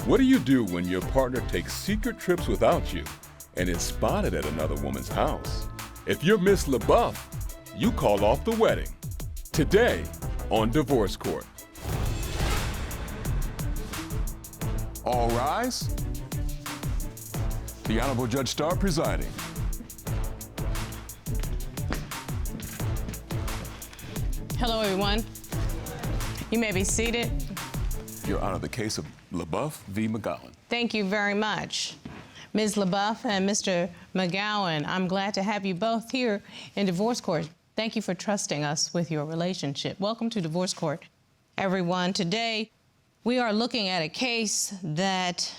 What do you do when your partner takes secret trips without you and is spotted at another woman's house? If you're Miss Labuff, you call off the wedding. Today on Divorce Court. All rise. The Honorable Judge Star presiding. Hello, everyone. You may be seated. Your Honor, the case of Labuff v. McGowan. Thank you very much. Ms. Labuff and Mr. McGowan, I'm glad to have you both here in Divorce Court. Thank you for trusting us with your relationship. Welcome to Divorce Court, everyone. Today, we are looking at a case that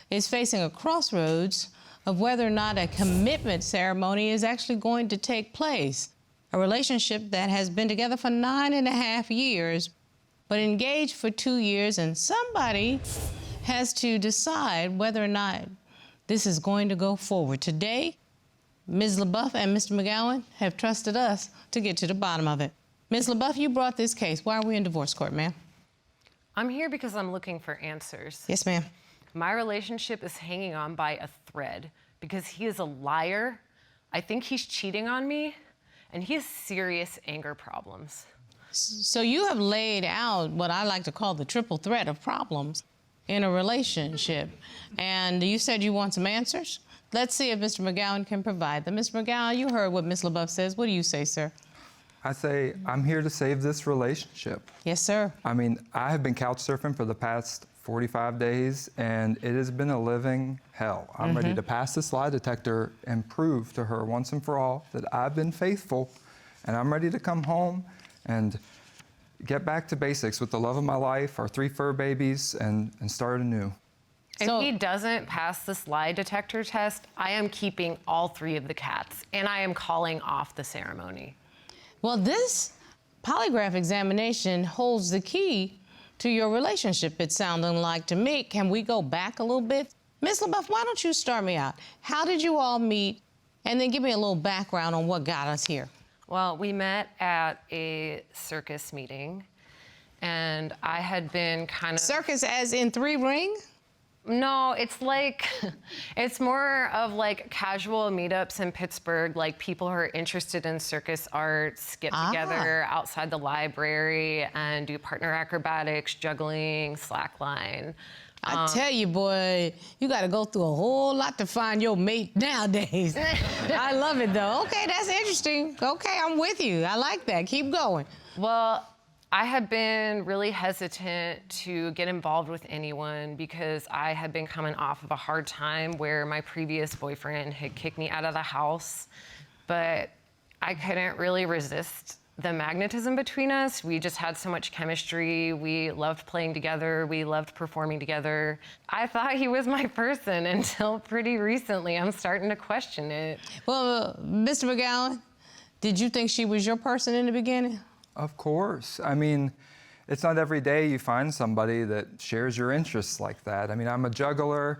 is facing a crossroads of whether or not a commitment ceremony is actually going to take place. A relationship that has been together for 9.5 years, but engaged for 2 years, and somebody has to decide whether or not this is going to go forward. Today, Ms. Labuff and Mr. McGowan have trusted us to get to the bottom of it. Ms. Labuff, you brought this case. Why are we in divorce court, ma'am? I'm here because I'm looking for answers. Yes, ma'am. My relationship is hanging on by a thread because he is a liar. I think he's cheating on me, and he has serious anger problems. So you have laid out what I like to call the triple threat of problems in a relationship. And you said you want some answers? Let's see if Mr. McGowan can provide them. Mr. McGowan, you heard what Ms. Labuff says. What do you say, sir? I say, I'm here to save this relationship. Yes, sir. I mean, I have been couch surfing for the past 45 days, and it has been a living hell. I'm ready to pass this lie detector and prove to her once and for all that I've been faithful, and I'm ready to come home and get back to basics with the love of my life, our 3 fur babies, and start anew. If he doesn't pass this lie detector test, I am keeping all 3 of the cats, and I am calling off the ceremony. Well, this polygraph examination holds the key to your relationship, it's sounding like to me. Can we go back a little bit? Ms. Labuff, why don't you start me out? How did you all meet? And then give me a little background on what got us here. Well, we met at a circus meeting, and I had been kind of... Circus as in 3 ring? No, it's like, it's more of like casual meetups in Pittsburgh, like people who are interested in circus arts get together outside the library and do partner acrobatics, juggling, slackline. I tell you, boy, you got to go through a whole lot to find your mate nowadays. I love it, though. Okay, that's interesting. Okay, I'm with you. I like that. Keep going. Well, I had been really hesitant to get involved with anyone because I had been coming off of a hard time where my previous boyfriend had kicked me out of the house, but I couldn't really resist the magnetism between us. We just had so much chemistry. We loved playing together. We loved performing together. I thought he was my person until pretty recently. I'm starting to question it. Well, Mr. McGowan, did you think she was your person in the beginning? Of course. I mean, it's not every day you find somebody that shares your interests like that. I mean, I'm a juggler.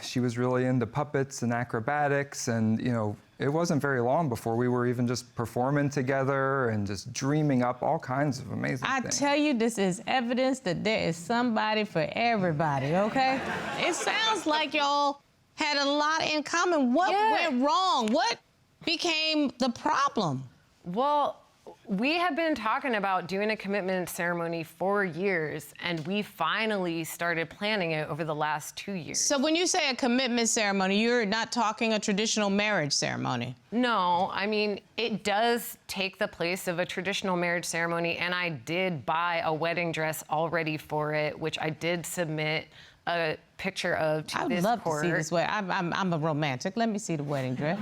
She was really into puppets and acrobatics, and, you know, it wasn't very long before we were even just performing together and just dreaming up all kinds of amazing things. I tell you, this is evidence that there is somebody for everybody, okay? It sounds like y'all had a lot in common. What went wrong? What became the problem? Well, we have been talking about doing a commitment ceremony for years, and we finally started planning it over the last 2 years. So when you say a commitment ceremony, you're not talking a traditional marriage ceremony? No, I mean, it does take the place of a traditional marriage ceremony, and I did buy a wedding dress already for it, which I did submit a picture of to this court. I'd love to see this wedding. I'm a romantic. Let me see the wedding dress.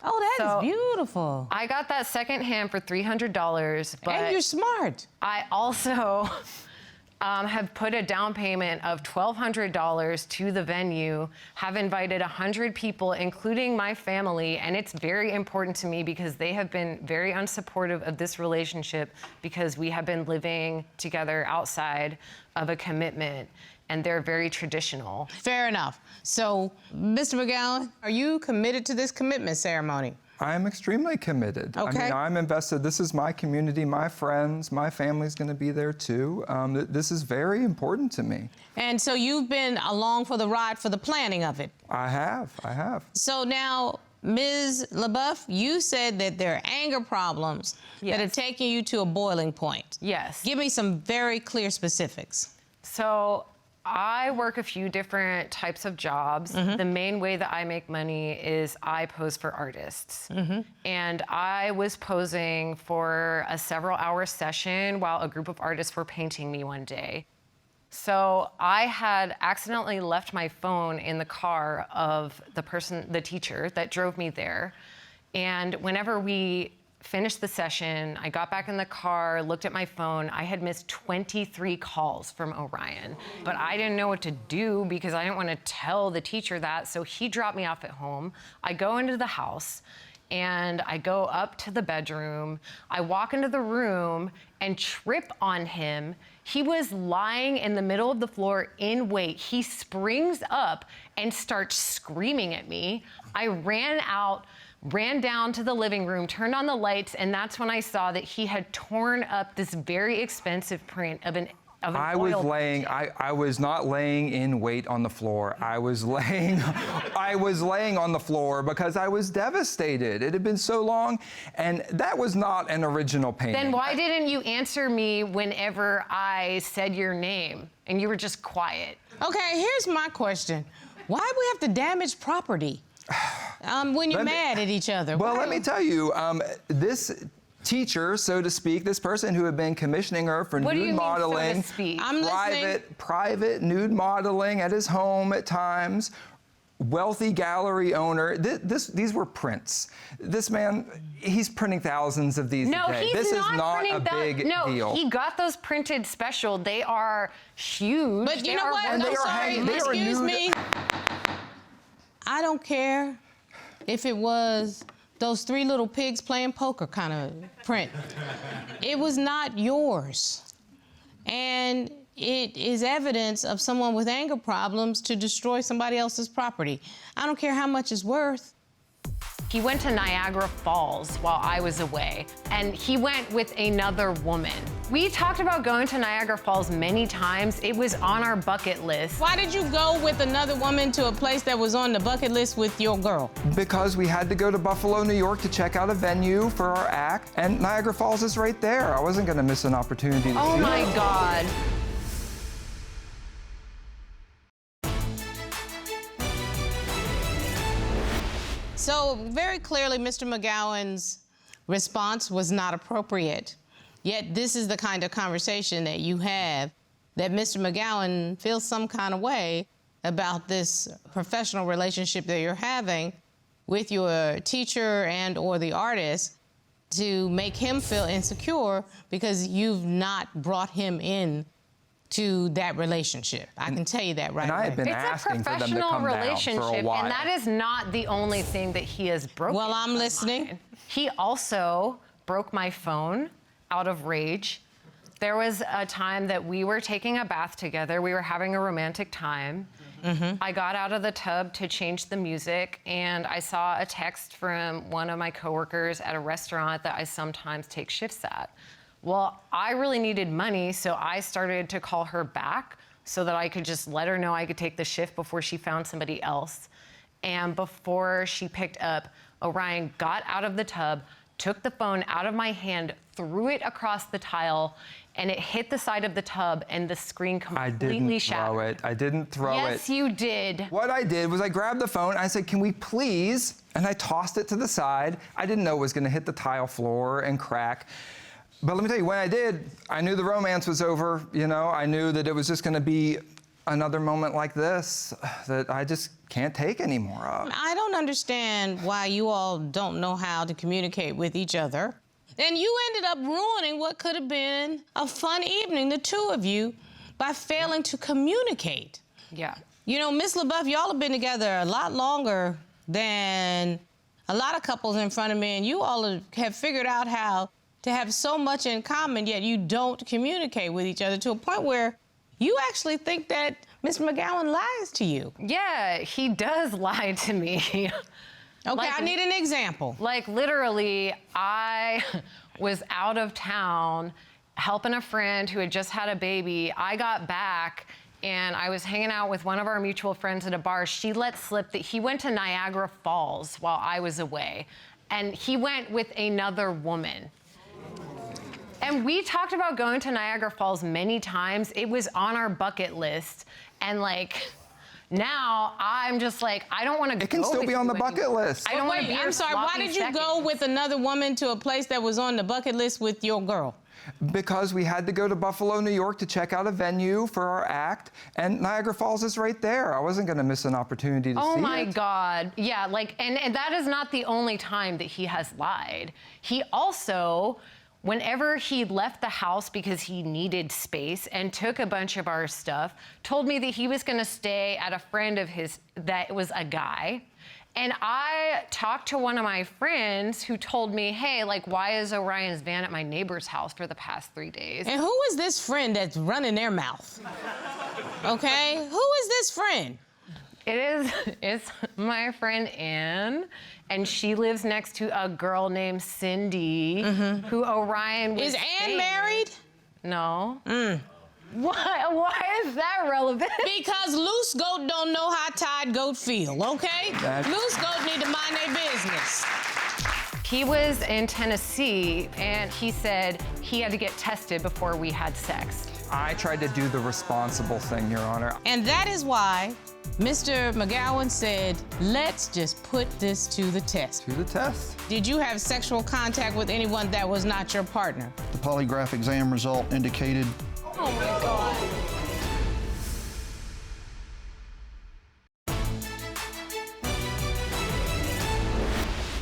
Oh, that is beautiful. I got that secondhand for $300, but... And you're smart. I also have put a down payment of $1,200 to the venue, have invited 100 people, including my family, and it's very important to me because they have been very unsupportive of this relationship because we have been living together outside of a commitment, and they're very traditional. Fair enough. So, Mr. McGowan, are you committed to this commitment ceremony? I'm extremely committed. Okay. I mean, I'm invested. This is my community, my friends, my family's going to be there too. This is very important to me. And so you've been along for the ride for the planning of it. I have. So now, Ms. Labuff, you said that there are anger problems that are taking you to a boiling point. Yes. Give me some very clear specifics. So I work a few different types of jobs. The main way that I make money is I pose for artists. And I was posing for a several-hour session while a group of artists were painting me one day. So I had accidentally left my phone in the car of the teacher that drove me there. And whenever we finished the session, I got back in the car, looked at my phone. I had missed 23 calls from Orion, but I didn't know what to do because I didn't want to tell the teacher that. So he dropped me off at home. I go into the house and I go up to the bedroom. I walk into the room and trip on him. He was lying in the middle of the floor in wait. He springs up and starts screaming at me. I ran out, ran down to the living room, turned on the lights, and that's when I saw that he had torn up this very expensive print of an I was not laying in wait on the floor. I was laying on the floor because I was devastated. It had been so long, and that was not an original painting. Then why didn't you answer me whenever I said your name and you were just quiet? Okay, here's my question. Why do we have to damage property when you're mad at each other? Well, let me tell you, this teacher, so to speak, this person who had been commissioning her for nude modeling, so to speak? I'm listening. private nude modeling at his home at times, wealthy gallery owner. These were prints. This man, he's printing thousands of these a day. This is not a big deal. No, he got those printed special. They are huge. But you know what? And I'm sorry. Excuse me. I don't care if it was those 3 little pigs playing poker kind of print. It was not yours. And it is evidence of someone with anger problems to destroy somebody else's property. I don't care how much it's worth. He went to Niagara Falls while I was away, and he went with another woman. We talked about going to Niagara Falls many times. It was on our bucket list. Why did you go with another woman to a place that was on the bucket list with your girl? Because we had to go to Buffalo, New York to check out a venue for our act, and Niagara Falls is right there. I wasn't going to miss an opportunity to see Oh my it. God. So very clearly, Mr. McGowan's response was not appropriate. Yet this is the kind of conversation that you have, that Mr. McGowan feels some kind of way about this professional relationship that you're having with your teacher and or the artist, to make him feel insecure because you've not brought him in to that relationship. I can tell you that right And I away. had been It's a asking for them to professional come down relationship, for a while. and that is not the only thing that he has broken. Well, I'm in my listening. mind. He also broke my phone out of rage. There was a time that we were taking a bath together. We were having a romantic time. I got out of the tub to change the music, and I saw a text from one of my coworkers at a restaurant that I sometimes take shifts at. Well, I really needed money, so I started to call her back so that I could just let her know I could take the shift before she found somebody else. And before she picked up, Orion got out of the tub, took the phone out of my hand, threw it across the tile, and it hit the side of the tub, and the screen completely shattered. I didn't throw it. Yes, you did. What I did was I grabbed the phone, I said, can we please? And I tossed it to the side. I didn't know it was gonna hit the tile floor and crack. But let me tell you, when I did, I knew the romance was over, you know? I knew that it was just gonna be another moment like this that I just can't take anymore of. I don't understand why you all don't know how to communicate with each other. And you ended up ruining what could have been a fun evening, the two of you, by failing to communicate. Yeah. You know, Miss Labuff, y'all have been together a lot longer than a lot of couples in front of me, and you all have figured out how to have so much in common, yet you don't communicate with each other to a point where you actually think that Mr. McGowan lies to you. Yeah, he does lie to me. Okay, Like, I need an example. Like, literally, I was out of town helping a friend who had just had a baby. I got back, and I was hanging out with one of our mutual friends at a bar. She let slip that he went to Niagara Falls while I was away, and he went with another woman. And we talked about going to Niagara Falls many times. It was on our bucket list, and like, now I'm just like, I don't want to go. It can still with be on you the bucket anymore. list. I don't want to be. I'm sorry, why did you go with another woman to a place that was on the bucket list with your girl? Because we had to go to Buffalo, New York to check out a venue for our act, and Niagara Falls is right there. I wasn't going to miss an opportunity to see it. Oh my God. Yeah, like, and that is not the only time that he has lied. He also, whenever he left the house because he needed space and took a bunch of our stuff, told me that he was going to stay at a friend of his that was a guy. And I talked to one of my friends who told me, hey, like, why is Orion's van at my neighbor's house for the past 3 days? And who is this friend that's running their mouth? Okay, who is this friend? It's my friend Ann, and she lives next to a girl named Cindy, who Orion was Is Ann dating. married? No. Why is that relevant? Because loose goat don't know how tied goat feel, okay? Loose goat need to mind their business. He was in Tennessee, and he said he had to get tested before we had sex. I tried to do the responsible thing, Your Honor. And that is why Mr. McGowan said, let's just put this to the test. To the test. Did you have sexual contact with anyone that was not your partner? The polygraph exam result indicated. Oh my God.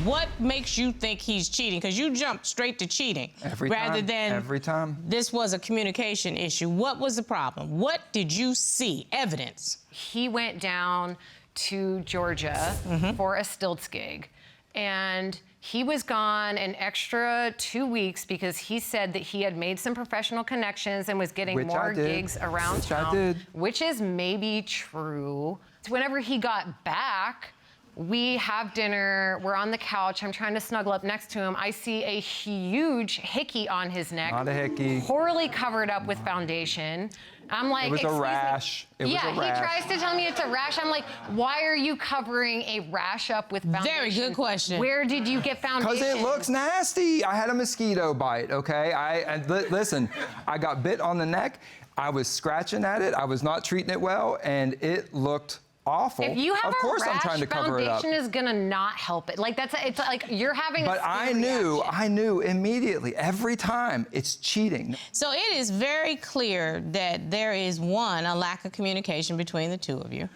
What makes you think he's cheating? Because you jumped straight to cheating. Rather than every time. This was a communication issue. What was the problem? What did you see? Evidence. He went down to Georgia for a stilts gig, and he was gone an extra 2 weeks because he said that he had made some professional connections and was getting more gigs around town, which is maybe true. Whenever he got back, we have dinner, we're on the couch, I'm trying to snuggle up next to him. I see a huge hickey on his neck. Not a hickey. Poorly covered up with foundation. I'm like, it was a rash. It was a rash. He tries to tell me it's a rash. I'm like, why are you covering a rash up with foundation? Very good question. Where did you get foundation? Because it looks nasty. I had a mosquito bite, okay? Listen, I got bit on the neck. I was scratching at it. I was not treating it well, and it looked awful. If you have of course a rash, I'm trying to cover it up. foundation is gonna not help it. Like it's like you're having But I knew immediately, every time, it's cheating. So it is very clear that there is, one, a lack of communication between the two of you.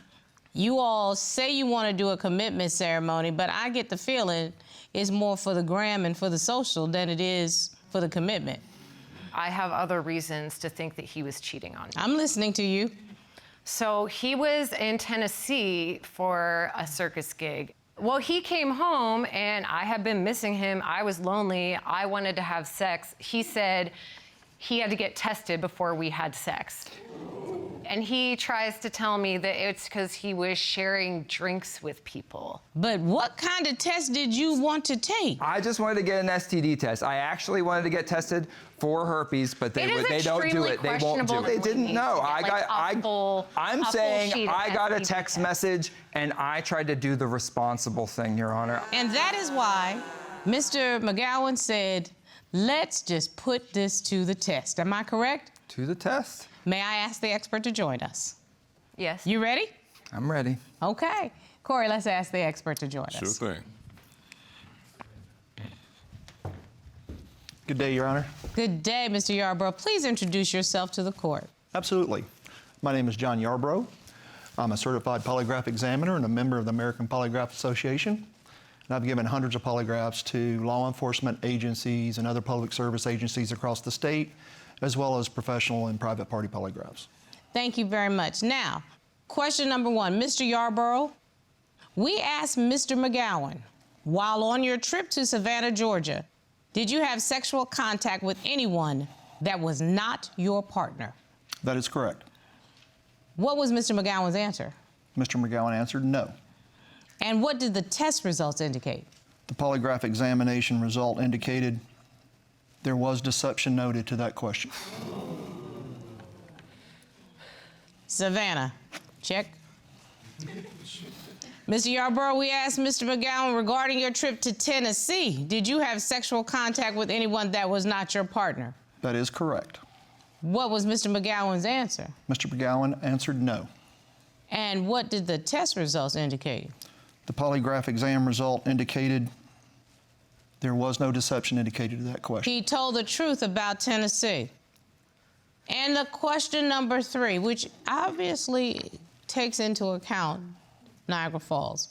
You all say you want to do a commitment ceremony, but I get the feeling it's more for the gram and for the social than it is for the commitment. I have other reasons to think that he was cheating on me. I'm listening to you. So he was in Tennessee for a circus gig. Well, he came home, and I had been missing him. I was lonely. I wanted to have sex. He said he had to get tested before we had sex. And he tries to tell me that it's because he was sharing drinks with people. But what kind of test did you want to take? I just wanted to get an STD test. I actually wanted to get tested for herpes, but they don't do it. They won't do it. They didn't know. I'm saying I got a text message, and I tried to do the responsible thing, Your Honor. And that is why Mr. McGowan said, let's just put this to the test. Am I correct? To the test. May I ask the expert to join us? Yes. You ready? I'm ready. Okay. Corey, let's ask the expert to join us. Sure thing. Good day, Your Honor. Good day, Mr. Yarborough. Please introduce yourself to the court. Absolutely. My name is John Yarborough. I'm a certified polygraph examiner and a member of the American Polygraph Association. And I've given hundreds of polygraphs to law enforcement agencies and other public service agencies across the state, as well as professional and private party polygraphs. Thank you very much. Now, question number one, Mr. Yarborough, we asked Mr. McGowan, while on your trip to Savannah, Georgia, did you have sexual contact with anyone that was not your partner? That is correct. What was Mr. McGowan's answer? Mr. McGowan answered no. And what did the test results indicate? The polygraph examination result indicated there was deception noted to that question. Savannah, check. Mr. Yarborough, we asked Mr. McGowan regarding your trip to Tennessee. Did you have sexual contact with anyone that was not your partner? That is correct. What was Mr. McGowan's answer? Mr. McGowan answered no. And what did the test results indicate? The polygraph exam result indicated there was no deception indicated to that question. He told the truth about Tennessee. And the question number 3, which obviously takes into account Niagara Falls.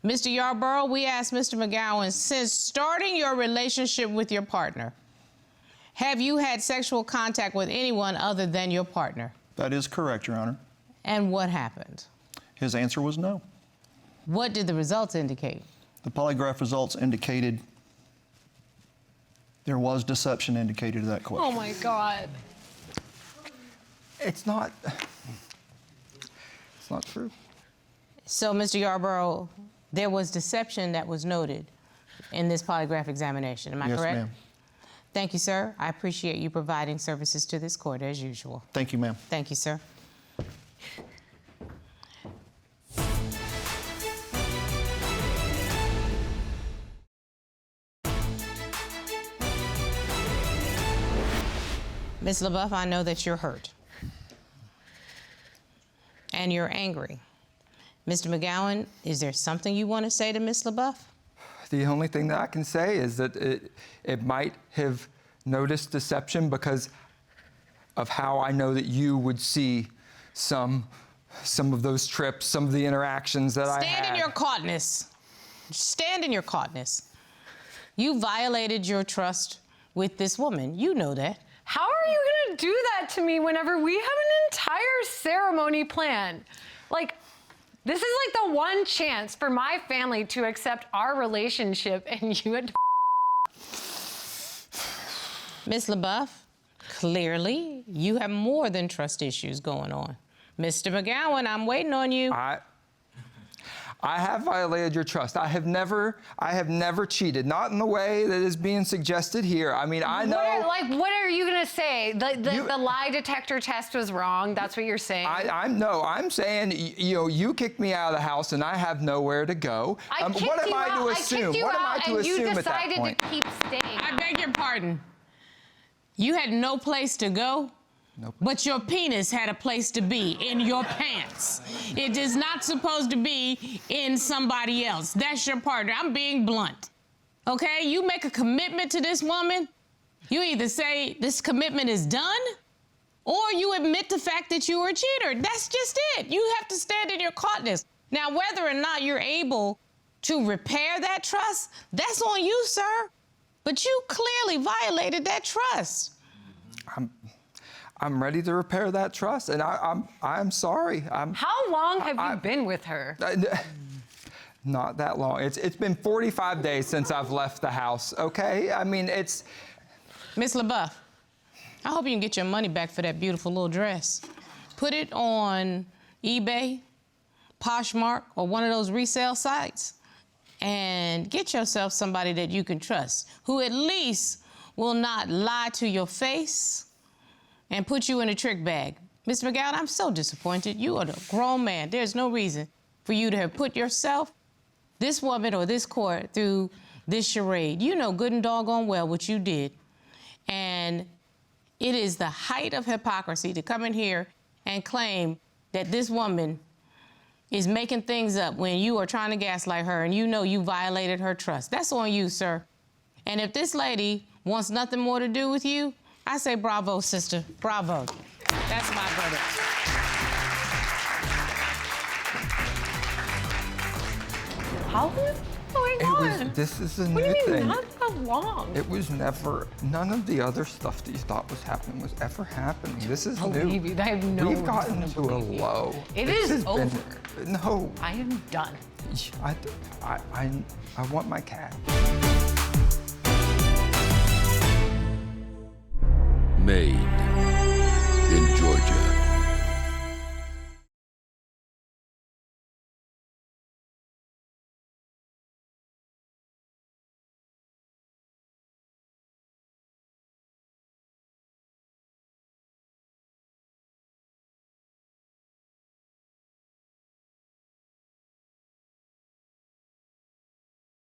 Mr. Yarborough, we asked Mr. McGowan, since starting your relationship with your partner, have you had sexual contact with anyone other than your partner? That is correct, Your Honor. And what happened? His answer was no. What did the results indicate? The polygraph results indicated there was deception indicated to that question. Oh my God. It's not true. So, Mr. Yarborough, there was deception that was noted in this polygraph examination. Am I correct? Yes, ma'am. Thank you, sir. I appreciate you providing services to this court as usual. Thank you, ma'am. Thank you, sir. Ms. Labuff, I know that you're hurt. And you're angry. Mr. McGowan, is there something you want to say to Ms. Labuff? The only thing that I can say is that it might have noticed deception because of how I know that you would see some of those trips, some of the interactions that I had. Stand in your caughtness. Stand in your caughtness. You violated your trust with this woman. You know that. How are you gonna do that to me whenever we have an entire ceremony planned? Like, this is like the one chance for my family to accept our relationship, and you had to. Ms. Labuff, clearly you have more than trust issues going on. Mr. McGowan, I'm waiting on you. I have violated your trust. I have never cheated, not in the way that is being suggested here. I mean, I know. What are you gonna say? The lie detector test was wrong. That's what you're saying. I'm saying, you kicked me out of the house and I have nowhere to go. What am I to assume? What am I to assume at that point? And you decided to keep staying. I beg your pardon. You had no place to go? Nope. But your penis had a place to be, in your pants. It is not supposed to be in somebody else. That's your partner. I'm being blunt. Okay? You make a commitment to this woman, you either say this commitment is done, or you admit the fact that you were a cheater. That's just it. You have to stand in your caughtness. Now, whether or not you're able to repair that trust, that's on you, sir. But you clearly violated that trust. I'm ready to repair that trust, and I'm sorry. How long have you been with her? Not that long. It's been 45 days since I've left the house, okay? I mean, it's... Miss Labuff, I hope you can get your money back for that beautiful little dress. Put it on eBay, Poshmark, or one of those resale sites, and get yourself somebody that you can trust, who at least will not lie to your face and put you in a trick bag. Mr. McGowan, I'm so disappointed. You are a grown man. There's no reason for you to have put yourself, this woman, or this court through this charade. You know good and doggone well what you did. And it is the height of hypocrisy to come in here and claim that this woman is making things up when you are trying to gaslight her and you know you violated her trust. That's on you, sir. And if this lady wants nothing more to do with you, I say bravo, sister, bravo. That's my verdict. How long is going on? This is a What new do you mean, thing. not that long? It was never, none of the other stuff that you thought was happening was ever happening. This is new. Believe you, I have no We've reason gotten to to a believe you. low. It This is has been- over. No. I am done. I want my cat. Made in Georgia.